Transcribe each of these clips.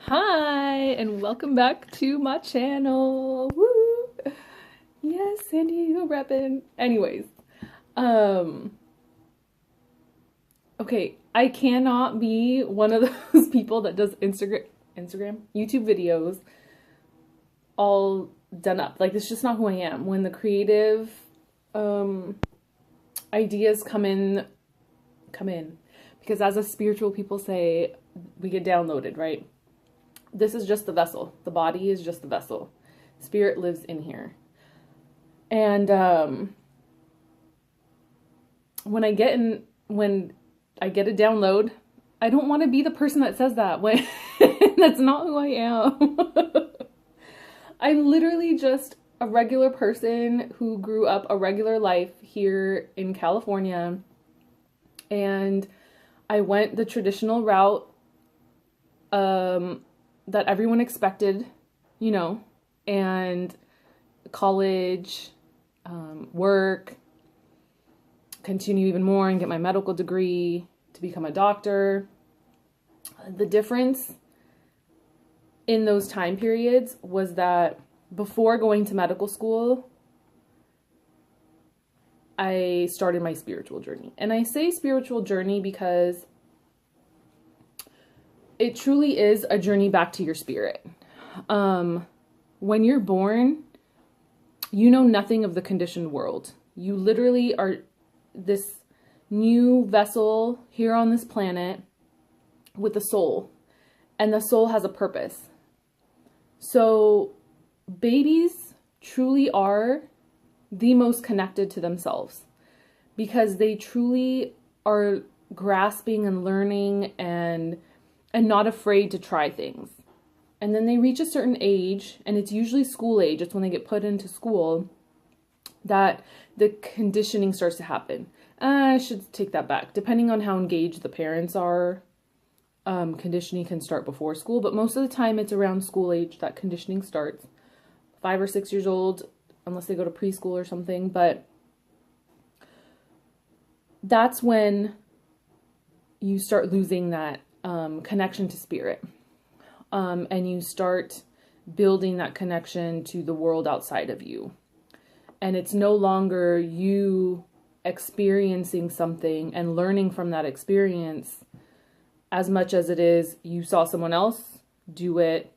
Hi, and welcome back to my channel. Woo! Yes, San Diego reppin'. Anyways, um, okay, I cannot be one of those people that does YouTube videos all done up. Like, it's just not who I am. When the creative ideas come in. Because as a spiritual people say, we get downloaded, right? This is just the vessel. The body is just the vessel. Spirit lives in here. And when I get a download, I don't want to be the person that says that. When that's not who I am. I'm literally just a regular person who grew up a regular life here in California. And I went the traditional route that everyone expected, and college, work, continue even more and get my medical degree to become a doctor. The difference in those time periods was that before going to medical school, I started my spiritual journey. And I say spiritual journey because it truly is a journey back to your spirit. When you're born, you know nothing of the conditioned world. You literally are this new vessel here on this planet with a soul. And the soul has a purpose. So babies truly are the most connected to themselves because they truly are grasping and learning and not afraid to try things. And then they reach a certain age, and it's usually school age, it's when they get put into school, that the conditioning starts to happen. I should take that back. Depending on how engaged the parents are, conditioning can start before school, but most of the time it's around school age that conditioning starts. 5 or 6 years old, unless they go to preschool or something, but that's when you start losing that connection to spirit. And you start building that connection to the world outside of you. And it's no longer you experiencing something and learning from that experience as much as it is you saw someone else do it.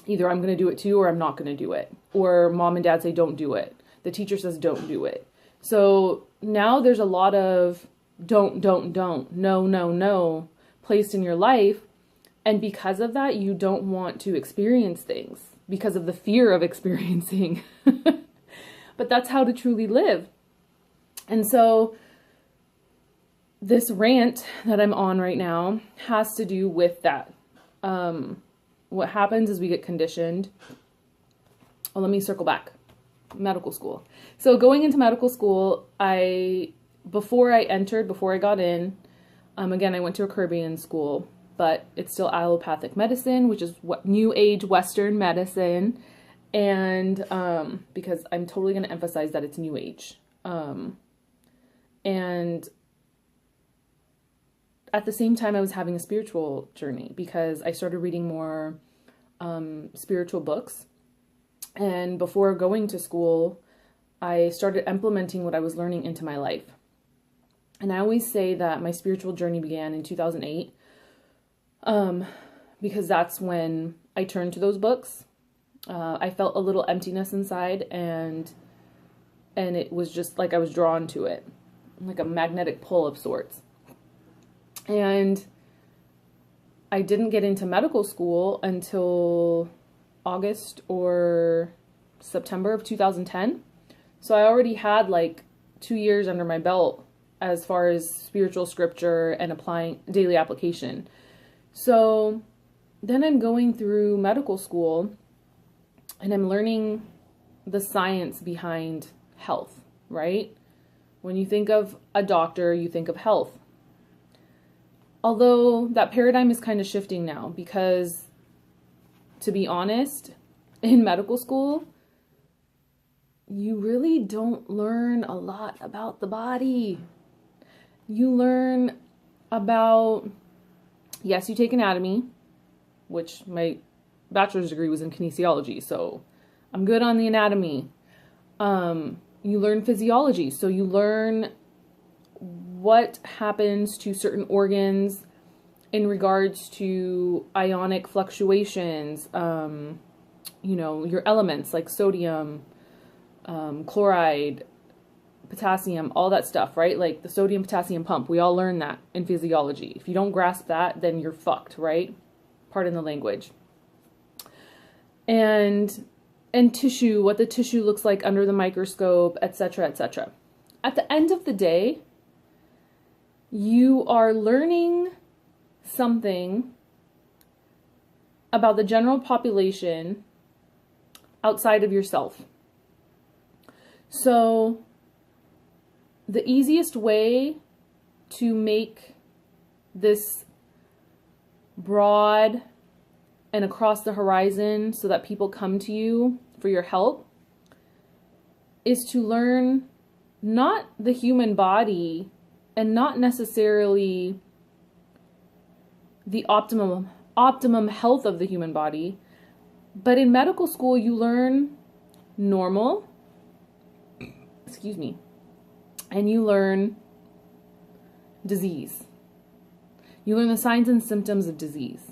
Either I'm going to do it too, or I'm not going to do it. Or mom and dad say don't do it. The teacher says don't do it. So now there's a lot of don't, no placed in your life. And because of that, you don't want to experience things because of the fear of experiencing. But that's how to truly live. And so this rant that I'm on right now has to do with that. What happens is we get conditioned. Oh, let me circle back. Medical school. So going into medical school, before I got in, again, I went to a Caribbean school, but it's still allopathic medicine, which is what new age Western medicine. And, because I'm totally going to emphasize that it's new age. And at the same time, I was having a spiritual journey because I started reading more, spiritual books. And before going to school, I started implementing what I was learning into my life. And I always say that my spiritual journey began in 2008, because that's when I turned to those books. I felt a little emptiness inside, and it was just like I was drawn to it, like a magnetic pull of sorts. And I didn't get into medical school until August or September of 2010. So I already had like 2 years under my belt as far as spiritual scripture and applying daily application. So then I'm going through medical school and I'm learning the science behind health, right? When you think of a doctor, you think of health. Although that paradigm is kind of shifting now because, to be honest, in medical school, you really don't learn a lot about the body. You learn about, yes, you take anatomy, which my bachelor's degree was in kinesiology, so I'm good on the anatomy. You learn physiology, so you learn what happens to certain organs in regards to ionic fluctuations, you know, your elements like sodium, chloride, potassium, all that stuff, right? Like the sodium potassium pump. We all learn that in physiology. If you don't grasp that, then you're fucked, right? Pardon the language. And tissue, what the tissue looks like under the microscope, etc., etc. At the end of the day, you are learning something about the general population outside of yourself. So the easiest way to make this broad and across the horizon so that people come to you for your help is to learn not the human body and not necessarily the optimum health of the human body, but in medical school you learn normal, excuse me, and you learn disease. You learn the signs and symptoms of disease.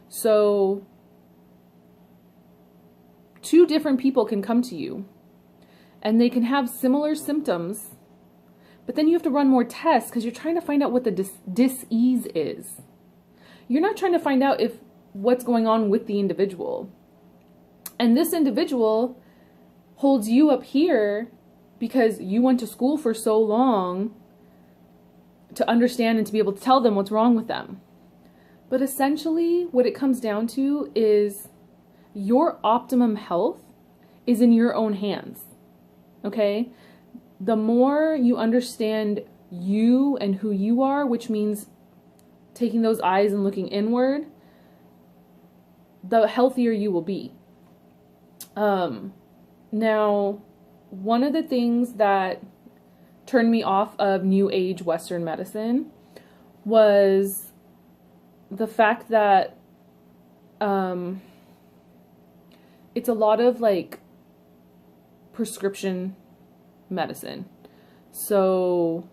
So two different people can come to you and they can have similar symptoms, but then you have to run more tests because you're trying to find out what the dis-ease is. You're not trying to find out if what's going on with the individual. And this individual holds you up here because you went to school for so long to understand and to be able to tell them what's wrong with them. But essentially, what it comes down to is your optimum health is in your own hands, okay? The more you understand you and who you are, which means taking those eyes and looking inward, the healthier you will be. Now, one of the things that turned me off of New Age Western medicine was the fact that it's a lot of like prescription medicine. So,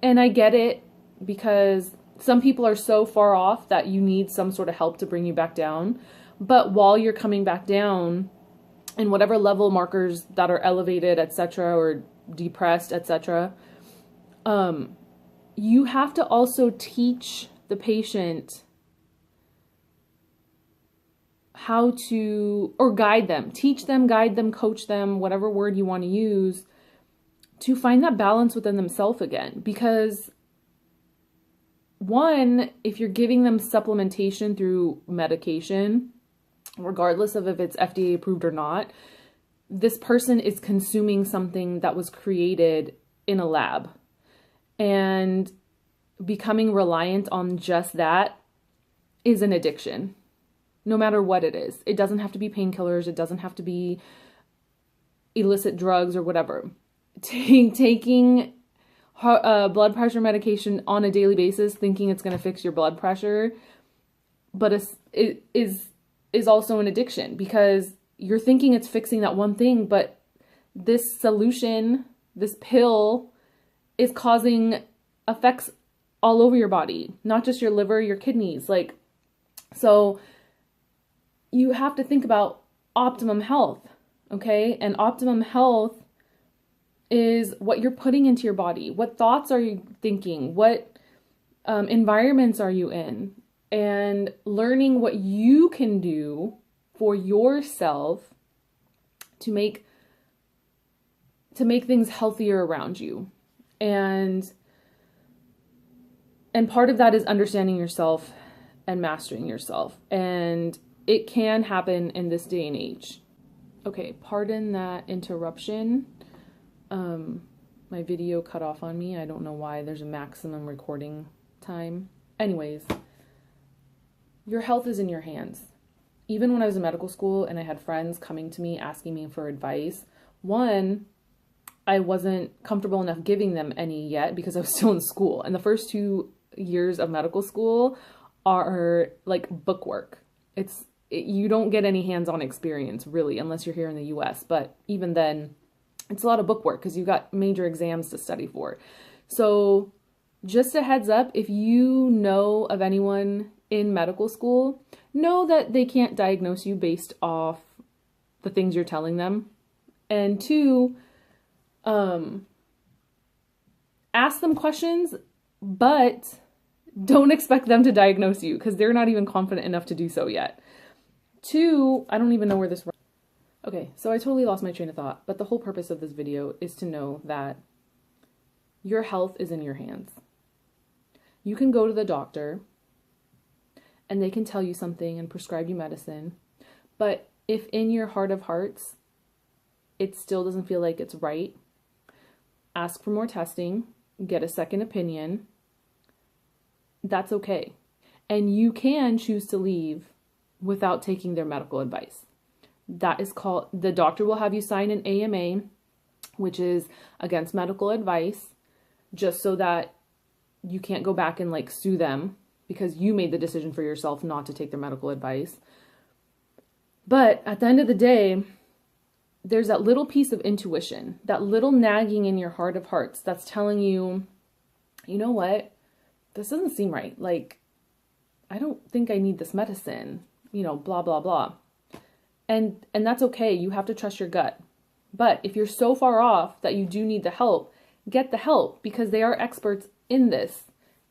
and I get it because some people are so far off that you need some sort of help to bring you back down. But while you're coming back down, and whatever level markers that are elevated, etc., or depressed, etc., you have to also teach the patient how to, or guide them, teach them, guide them, coach them, whatever word you want to use, to find that balance within themselves again. Because one, if you're giving them supplementation through medication, regardless of if it's FDA approved or not, this person is consuming something that was created in a lab. And becoming reliant on just that is an addiction, no matter what it is. It doesn't have to be painkillers. It doesn't have to be illicit drugs or whatever. Taking blood pressure medication on a daily basis, thinking it's going to fix your blood pressure, but it is also an addiction because you're thinking it's fixing that one thing, but this solution, this pill, is causing effects all over your body, not just your liver, your kidneys. Like, so you have to think about optimum health, okay? And optimum health is what you're putting into your body. What thoughts are you thinking? What environments are you in? And learning what you can do for yourself to make things healthier around you. And part of that is understanding yourself and mastering yourself. And it can happen in this day and age. Okay, pardon that interruption. My video cut off on me. I don't know why. There's a maximum recording time. Anyways, your health is in your hands. Even when I was in medical school and I had friends coming to me asking me for advice, one, I wasn't comfortable enough giving them any yet because I was still in school. And the first 2 years of medical school are like bookwork. You don't get any hands-on experience really unless you're here in the US. But even then, it's a lot of book work because you've got major exams to study for. So just a heads up, if you know of anyone in medical school, know that they can't diagnose you based off the things you're telling them. And two, ask them questions, but don't expect them to diagnose you because they're not even confident enough to do so yet. Two, I don't even know where this... Okay, so I totally lost my train of thought, but the whole purpose of this video is to know that your health is in your hands. You can go to the doctor and they can tell you something and prescribe you medicine, but if in your heart of hearts it still doesn't feel like it's right, ask for more testing, get a second opinion. That's okay. And you can choose to leave without taking their medical advice. That is called, the doctor will have you sign an AMA, which is against medical advice, just so that you can't go back and like sue them because you made the decision for yourself not to take their medical advice. But at the end of the day, there's that little piece of intuition, that little nagging in your heart of hearts that's telling you, you know what, this doesn't seem right. Like, I don't think I need this medicine, you know, blah, blah, blah. And that's okay. You have to trust your gut. But if you're so far off that you do need the help, get the help because they are experts in this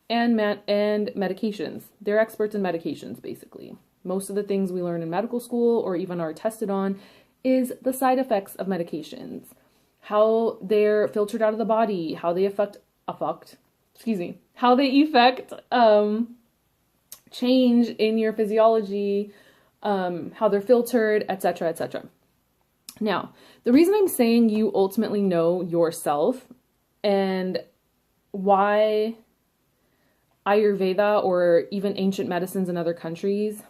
and medications. They're experts in medications, basically. Most of the things we learn in medical school or even are tested on is the side effects of medications, how they're filtered out of the body, how they affect change in your physiology, how they're filtered, etc., etc. Now, the reason I'm saying you ultimately know yourself and why Ayurveda or even ancient medicines in other countries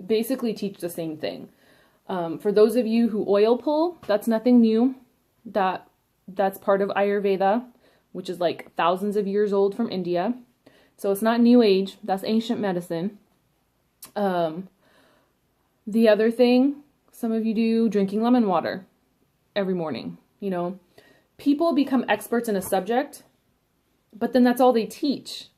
basically teach the same thing. For those of you who oil pull, that's nothing new. That's part of Ayurveda, which is like thousands of years old from India. So it's not new age, that's ancient medicine. The other thing some of you do, drinking lemon water every morning. You know, people become experts in a subject, but then that's all they teach.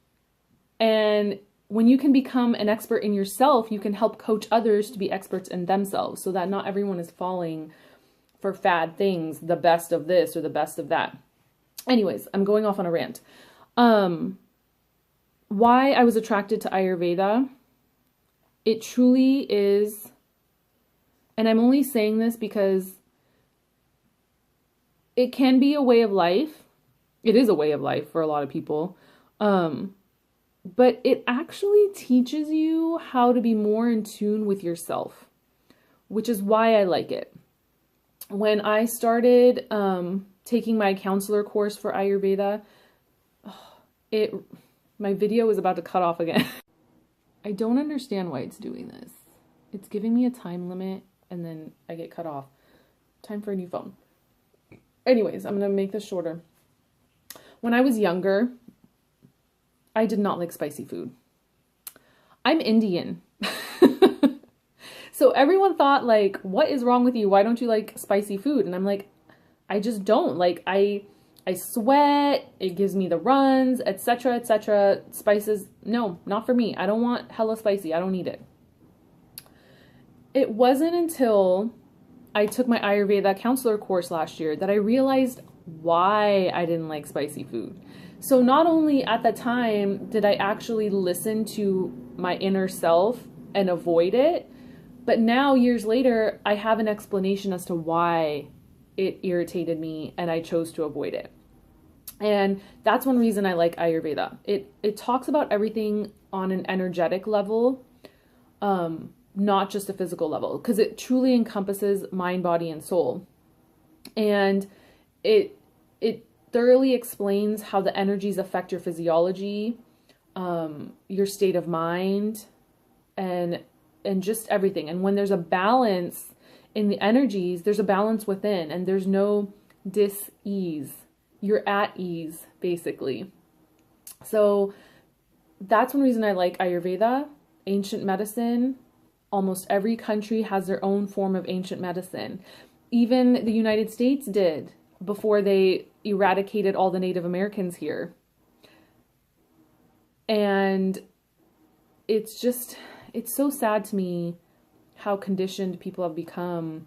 And when you can become an expert in yourself, you can help coach others to be experts in themselves so that not everyone is falling for fad things, the best of this or the best of that. Anyways, I'm going off on a rant. Why I was attracted to Ayurveda, it truly is, and I'm only saying this because it can be a way of life. It is a way of life for a lot of people. But it actually teaches you how to be more in tune with yourself, which is why I like it. When I started taking my counselor course for Ayurveda, my video is about to cut off again. I don't understand why it's doing this. It's giving me a time limit and then I get cut off. Time for a new phone. Anyways, I'm going to make this shorter. When I was younger, I did not like spicy food. I'm Indian. So everyone thought like, what is wrong with you? Why don't you like spicy food? And I'm like, I just don't. Like I sweat, it gives me the runs, etc., etc. Spices, no, not for me. I don't want hella spicy. I don't need it. It wasn't until I took my Ayurveda counselor course last year that I realized why I didn't like spicy food. So not only at the time did I actually listen to my inner self and avoid it, but now years later, I have an explanation as to why it irritated me and I chose to avoid it. And that's one reason I like Ayurveda. It talks about everything on an energetic level, not just a physical level, because it truly encompasses mind, body, and soul. And it thoroughly explains how the energies affect your physiology, your state of mind, and just everything. And when there's a balance in the energies, there's a balance within, and there's no dis-ease. You're at ease, basically. So that's one reason I like Ayurveda, ancient medicine, Almost every country has their own form of ancient medicine. Even the United States did before they eradicated all the Native Americans here. And it's so sad to me how conditioned people have become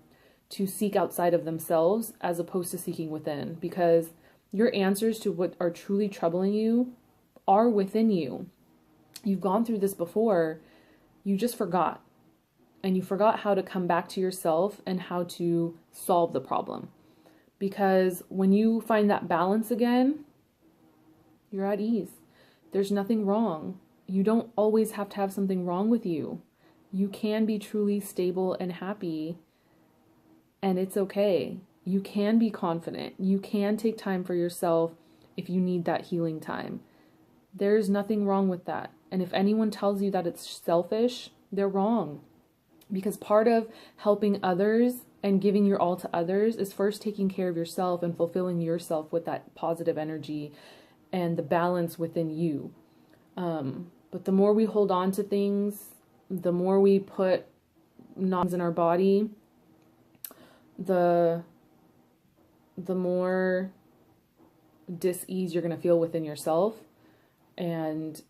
to seek outside of themselves as opposed to seeking within, because your answers to what are truly troubling you are within you. You've gone through this before, you just forgot. And you forgot how to come back to yourself and how to solve the problem. Because when you find that balance again, you're at ease. There's nothing wrong. You don't always have to have something wrong with you. You can be truly stable and happy, and it's okay. You can be confident. You can take time for yourself if you need that healing time. There's nothing wrong with that. And if anyone tells you that it's selfish, they're wrong. Because part of helping others and giving your all to others is first taking care of yourself and fulfilling yourself with that positive energy and the balance within you. But the more we hold on to things, the more we put knots in our body, the more dis-ease you're going to feel within yourself, and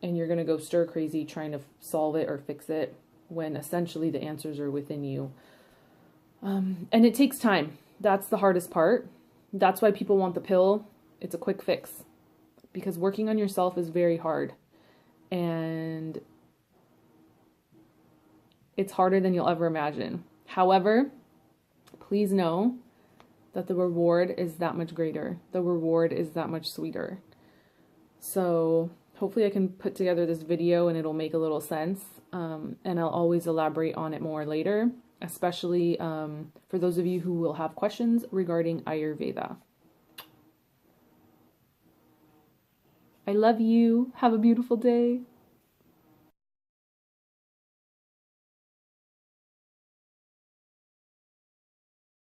you're going to go stir crazy trying to solve it or fix it, when essentially the answers are within you. And it takes time. That's the hardest part. That's why people want the pill. It's a quick fix. Because working on yourself is very hard. And it's harder than you'll ever imagine. However, please know that the reward is that much greater. The reward is that much sweeter. So hopefully I can put together this video and it'll make a little sense. And I'll always elaborate on it more later, especially for those of you who will have questions regarding Ayurveda. I love you. Have a beautiful day.